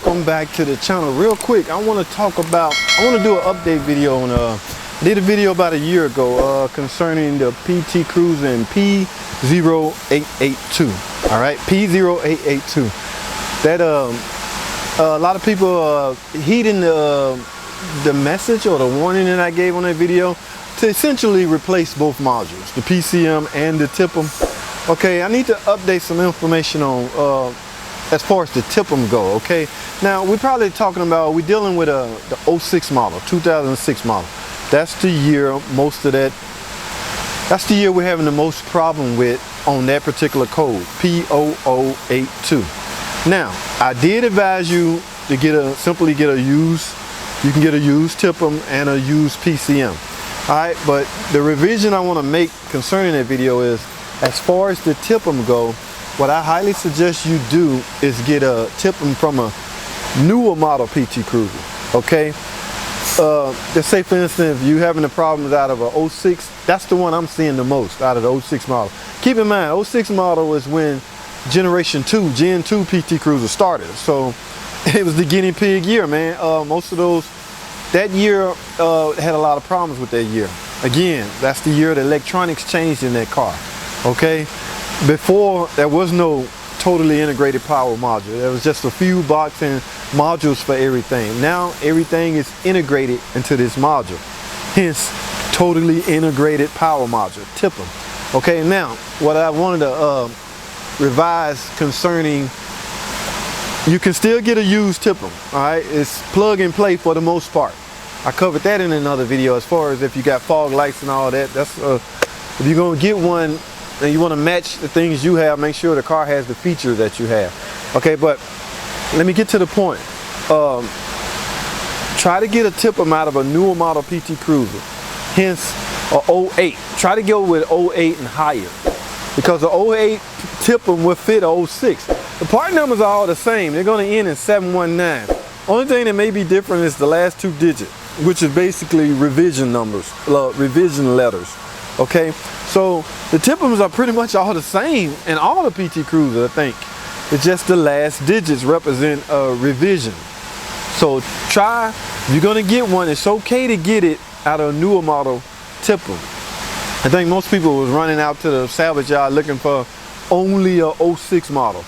welcome back to the channel. Real quick, I want to do an update video on I did a video about a year ago concerning the PT Cruiser and P0882. all right, P0882. That a lot of people heeding the message or the warning that I gave on that video to essentially replace both modules, the PCM and the TIPM. Okay, I need to update some information on as far as the TIPM go. Okay, now we're probably talking about, we're dealing with the 06 model, 2006 model. That's the year that's the year we're having the most problem with on that particular code, P0082. Now, I did advise you to simply get a used, you can get a used TIPM and a used PCM. All right, but the revision I want to make concerning that video is, as far as the TIPM go, what I highly suggest you do is get a TIPM from a newer model PT Cruiser. Okay, let's say for instance, if you're having the problems out of a 06, that's the one I'm seeing the most out of the 06 model. Keep in mind, 06 model was when Gen 2 PT Cruiser started, so it was the guinea pig year, man. Most of those, that year had a lot of problems with that year. Again, that's the year the electronics changed in that car. Okay, before there was no totally integrated power module. There was just a few box and modules for everything. Now everything is integrated into this module, hence totally integrated power module, TIPM. Okay, now what I wanted to revise concerning, you can still get a used TIPM. All right, it's plug and play for the most part. I covered that in another video, as far as if you got fog lights and all that. That's if you're gonna get one and you want to match the things you have, make sure the car has the features that you have. Okay, but let me get to the point. Try to get a TIPM out of a newer model PT Cruiser, hence a 08. Try to go with 08 and higher, because the 08 TIPM will fit a 06. The part numbers are all the same. They're going to end in 719. Only thing that may be different is the last two digits, which is basically revision numbers, revision letters. Okay, so the TIPMs are pretty much all the same in all the PT Cruisers, I think. It's just the last digits represent a revision. So try, if you're gonna get one, it's okay to get it out of a newer model TIPM. I think most people was running out to the salvage yard looking for only a 06 model.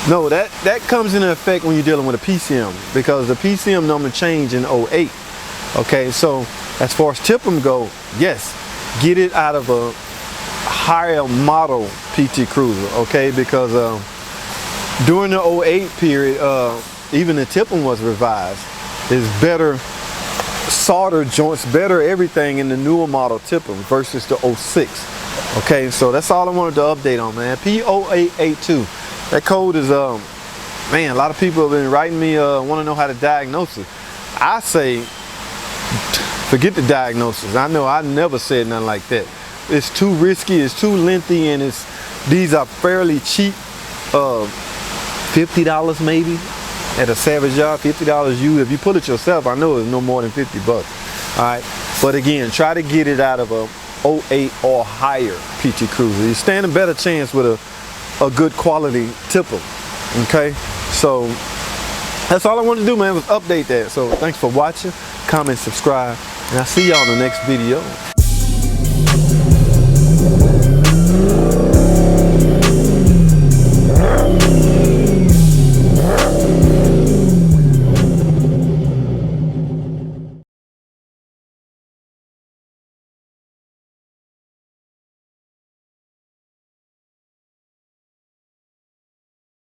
No, that comes into effect when you're dealing with a PCM, because the PCM number changed in 08. Okay, so as far as TIPM go, yes, get it out of a higher model PT Cruiser. Okay, because during the 08 period, even the TIPM was revised. It's better solder joints, better everything in the newer model TIPM versus the 06. Okay, so that's all I wanted to update on, man. P0882. That code is, man, a lot of people have been writing me, want to know how to diagnose it. I say, forget the diagnosis. I know I never said nothing like that. It's too risky, it's too lengthy, and these are fairly cheap. $50 maybe at a salvage yard. $50 used. If you put it yourself, I know it's no more than 50 bucks. All right, but again, try to get it out of a 08 or higher PT Cruiser. You stand a better chance with a good quality TIPM. Okay, so that's all I wanted to do, man, was update that. So thanks for watching, comment, subscribe, and I'll see y'all in the next video.